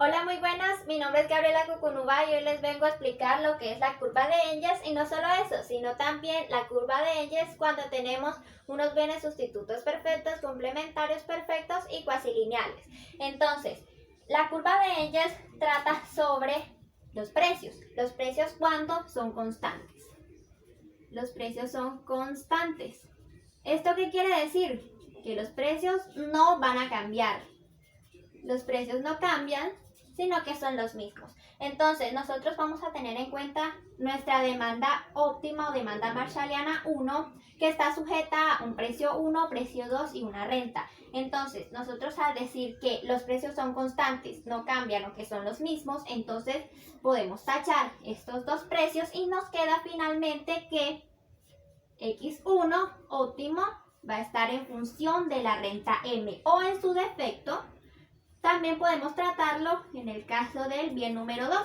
Hola, muy buenas. Mi nombre es Gabriela Cucunuba y hoy les vengo a explicar lo que es la curva de Engels y no solo eso, sino también la curva de Engels cuando tenemos unos bienes sustitutos perfectos, complementarios perfectos y cuasi lineales. Entonces, la curva de Engels trata sobre los precios. Los precios cuando son constantes. Los precios son constantes. ¿Esto qué quiere decir? Que los precios no van a cambiar. Los precios no cambian, sino que son los mismos. Entonces, nosotros vamos a tener en cuenta nuestra demanda óptima o demanda marshalliana 1, que está sujeta a un precio 1, precio 2 y una renta. Entonces, nosotros al decir que los precios son constantes, no cambian o que son los mismos, entonces podemos tachar estos dos precios y nos queda finalmente que X1 óptimo va a estar en función de la renta M o en su defecto. También podemos tratarlo en el caso del bien número 2.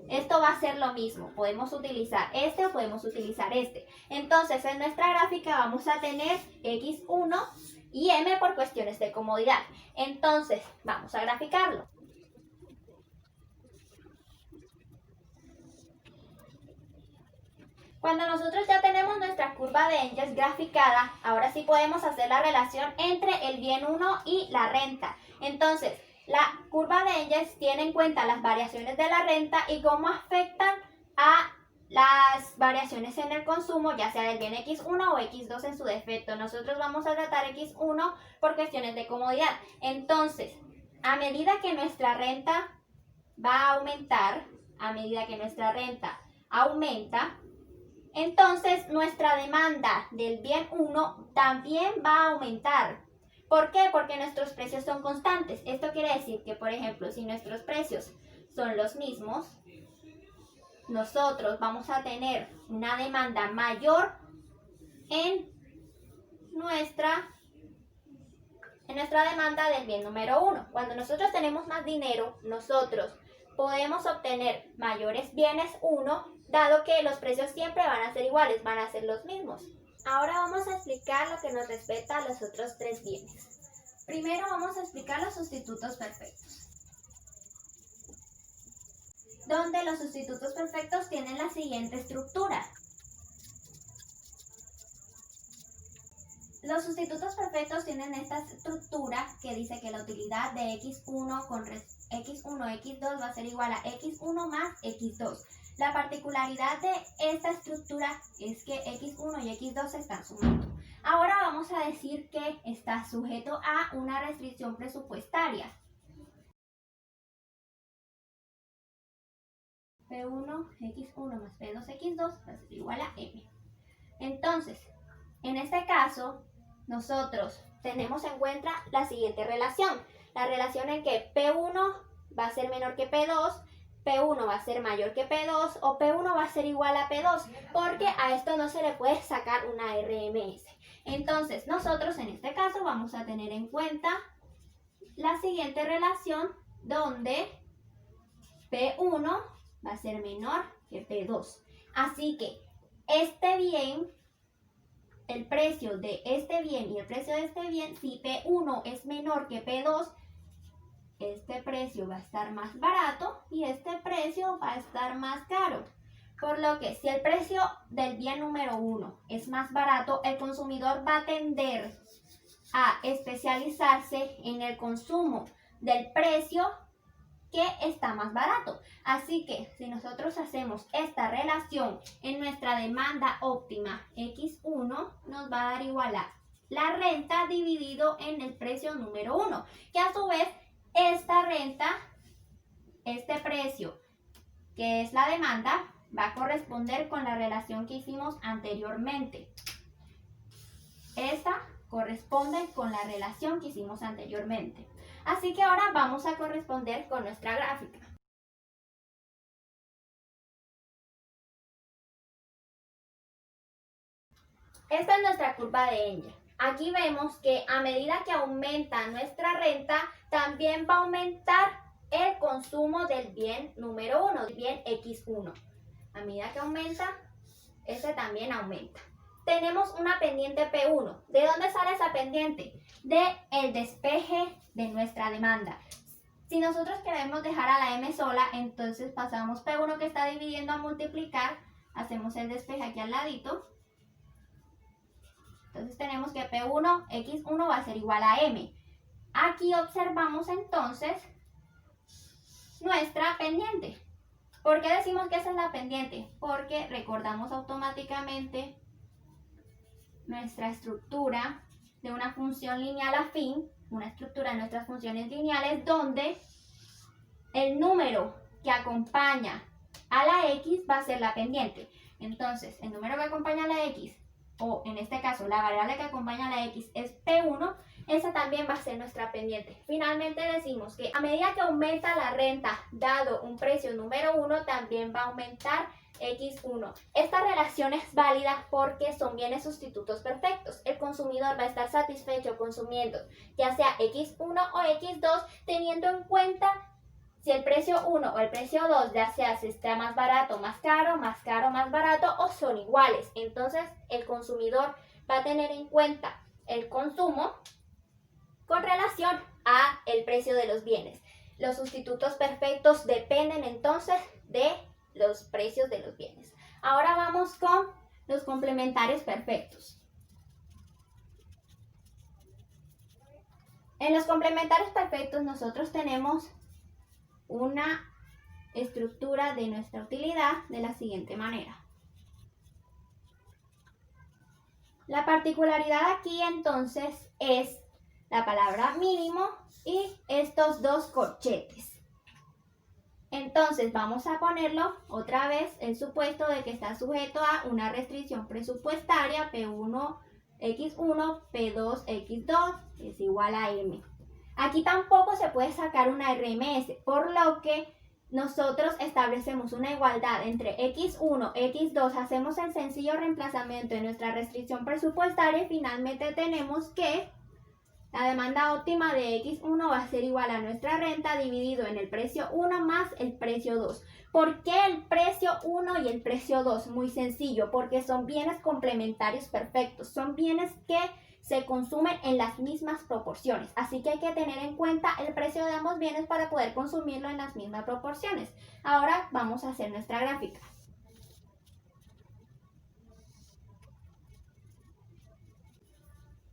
Esto va a ser lo mismo. Podemos utilizar este o podemos utilizar este. Entonces, en nuestra gráfica vamos a tener X1 y M por cuestiones de comodidad. Entonces, vamos a graficarlo. Cuando nosotros ya tenemos nuestra curva de Engels graficada, ahora sí podemos hacer la relación entre el bien 1 y la renta. Entonces, la curva de Engels tiene en cuenta las variaciones de la renta y cómo afectan a las variaciones en el consumo, ya sea del bien X1 o X2 en su defecto. Nosotros vamos a tratar X1 por cuestiones de comodidad. Entonces, a medida que nuestra renta va a aumentar, entonces nuestra demanda del bien 1 también va a aumentar. ¿Por qué? Porque nuestros precios son constantes. Esto quiere decir que, por ejemplo, si nuestros precios son los mismos, nosotros vamos a tener una demanda mayor en nuestra demanda del bien número 1. Cuando nosotros tenemos más dinero, nosotros podemos obtener mayores bienes 1, dado que los precios siempre van a ser iguales, van a ser los mismos. Ahora vamos a explicar lo que nos respecta a los otros tres bienes. Primero vamos a explicar los sustitutos perfectos, donde los sustitutos perfectos tienen la siguiente estructura. Los sustitutos perfectos tienen esta estructura que dice que la utilidad de X1 con X1, X2 va a ser igual a X1 más X2. La particularidad de esta estructura es que X1 y X2 se están sumando. Ahora vamos a decir que está sujeto a una restricción presupuestaria. P1, X1 más P2, X2 va a ser igual a M. Entonces, en este caso, nosotros tenemos en cuenta la siguiente relación. La relación en que P1 va a ser menor que P2, P1 va a ser mayor que P2 o P1 va a ser igual a P2, porque a esto no se le puede sacar una RMS. Entonces, nosotros en este caso vamos a tener en cuenta la siguiente relación donde P1 va a ser menor que P2. Así que este bien, el precio de este bien y el precio de este bien, si P1 es menor que P2, este precio va a estar más barato y este precio va a estar más caro. Por lo que si el precio del bien número 1 es más barato, el consumidor va a tender a especializarse en el consumo del precio que está más barato. Así que si nosotros hacemos esta relación en nuestra demanda óptima X1, nos va a dar igual a la renta dividido en el precio número 1, que a su vez esta renta, este precio que es la demanda, va a corresponder con la relación que hicimos anteriormente. Esta corresponde con la relación que hicimos anteriormente. Así que ahora vamos a corresponder con nuestra gráfica. Esta es nuestra curva de Engels. Aquí vemos que a medida que aumenta nuestra renta, también va a aumentar el consumo del bien número 1, el bien X1. A medida que aumenta, este también aumenta. Tenemos una pendiente P1. ¿De dónde sale esa pendiente? Del despeje de nuestra demanda. Si nosotros queremos dejar a la m sola, entonces pasamos P1 que está dividiendo a multiplicar, hacemos el despeje aquí al ladito. Entonces tenemos que P1, X1 va a ser igual a M. Aquí observamos entonces nuestra pendiente. ¿Por qué decimos que esa es la pendiente? Porque recordamos automáticamente nuestra estructura de una función lineal afín, una estructura de nuestras funciones lineales donde el número que acompaña a la X va a ser la pendiente. Entonces, el número que acompaña a la X, o en este caso la variable que acompaña a la X es P1, esa también va a ser nuestra pendiente. Finalmente decimos que a medida que aumenta la renta dado un precio número 1, también va a aumentar X1. Esta relación es válida porque son bienes sustitutos perfectos. El consumidor va a estar satisfecho consumiendo ya sea X1 o X2 teniendo en cuenta si el precio 1 o el precio 2 ya sea si está más barato, más caro, más barato o son iguales. Entonces el consumidor va a tener en cuenta el consumo con relación a el precio de los bienes. Los sustitutos perfectos dependen entonces de los precios de los bienes. Ahora vamos con los complementarios perfectos. En los complementarios perfectos nosotros tenemos una estructura de nuestra utilidad de la siguiente manera. La particularidad aquí entonces es la palabra mínimo y estos dos corchetes. Entonces vamos a ponerlo otra vez el supuesto de que está sujeto a una restricción presupuestaria P1 X1, P2 X2 es igual a M. Aquí tampoco se puede sacar una RMS, por lo que nosotros establecemos una igualdad entre X1, X2, hacemos el sencillo reemplazamiento de nuestra restricción presupuestaria y finalmente tenemos que la demanda óptima de X1 va a ser igual a nuestra renta dividido en el precio 1 más el precio 2. ¿Por qué el precio 1 y el precio 2? Muy sencillo, porque son bienes complementarios perfectos, son bienes que se consumen en las mismas proporciones. Así que hay que tener en cuenta el precio de ambos bienes para poder consumirlo en las mismas proporciones. Ahora vamos a hacer nuestra gráfica.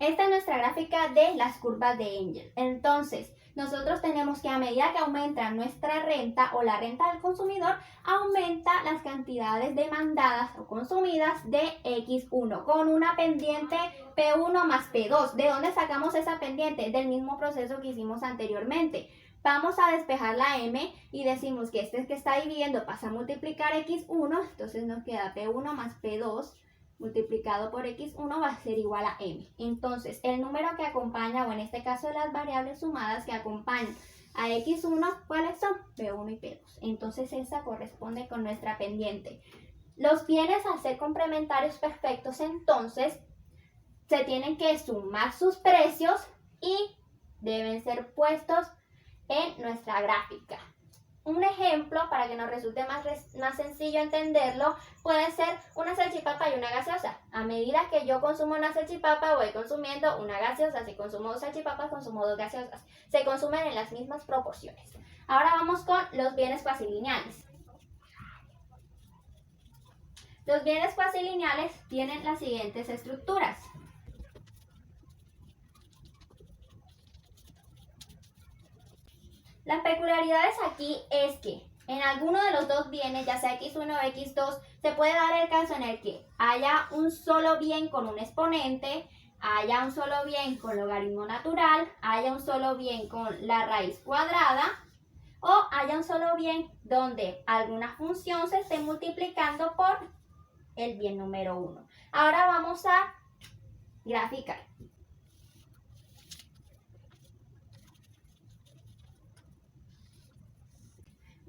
Esta es nuestra gráfica de las curvas de Engel. Entonces, nosotros tenemos que a medida que aumenta nuestra renta o la renta del consumidor, aumenta las cantidades demandadas o consumidas de X1 con una pendiente P1 más P2. ¿De dónde sacamos esa pendiente? Del mismo proceso que hicimos anteriormente. Vamos a despejar la M y decimos que este que está dividiendo pasa a multiplicar X1, entonces nos queda P1 más P2 multiplicado por X1 va a ser igual a M. Entonces, el número que acompaña, o en este caso las variables sumadas que acompañan a X1, ¿cuáles son? P1 y P2. Entonces, esa corresponde con nuestra pendiente. Los bienes, al ser complementarios perfectos, entonces, se tienen que sumar sus precios y deben ser puestos en nuestra gráfica. Un ejemplo, para que nos resulte más sencillo entenderlo, puede ser una salchipapa y una gaseosa. A medida que yo consumo una salchipapa, voy consumiendo una gaseosa. Si consumo dos salchipapas, consumo dos gaseosas. Se consumen en las mismas proporciones. Ahora vamos con los bienes cuasilineales. Los bienes cuasilineales tienen las siguientes estructuras. Las peculiaridades aquí es que en alguno de los dos bienes, ya sea X1 o X2, se puede dar el caso en el que haya un solo bien con un exponente, haya un solo bien con logaritmo natural, haya un solo bien con la raíz cuadrada, o haya un solo bien donde alguna función se esté multiplicando por el bien número 1. Ahora vamos a graficar.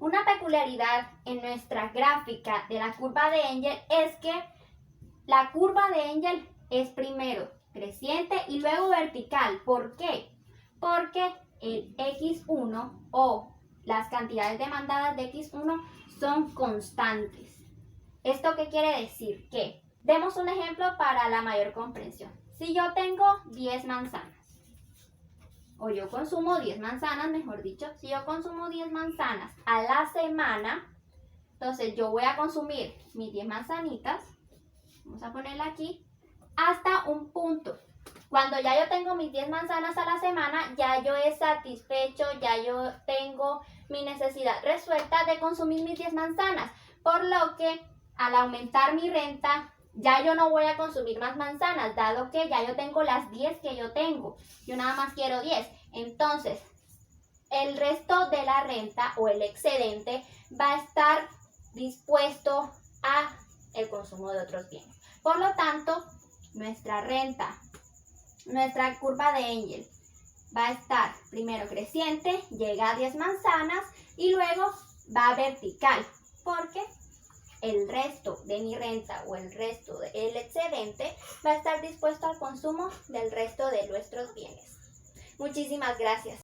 Una peculiaridad en nuestra gráfica de la curva de Engel es que la curva de Engel es primero creciente y luego vertical. ¿Por qué? Porque el X1 o las cantidades demandadas de X1 son constantes. ¿Esto qué quiere decir? Que demos un ejemplo para la mayor comprensión. Si yo tengo 10 manzanas o yo consumo 10 manzanas, mejor dicho, si yo consumo 10 manzanas a la semana, entonces yo voy a consumir mis 10 manzanitas, vamos a ponerla aquí, hasta un punto. Cuando ya yo tengo mis 10 manzanas a la semana, ya yo he satisfecho, ya yo tengo mi necesidad resuelta de consumir mis 10 manzanas, por lo que al aumentar mi renta, ya yo no voy a consumir más manzanas, dado que ya yo tengo las 10 que yo tengo. Yo nada más quiero 10. Entonces, el resto de la renta o el excedente va a estar dispuesto a el consumo de otros bienes. Por lo tanto, nuestra renta, nuestra curva de Engel va a estar primero creciente, llega a 10 manzanas y luego va vertical, porque el resto de mi renta o el resto del excedente va a estar dispuesto al consumo del resto de nuestros bienes. Muchísimas gracias.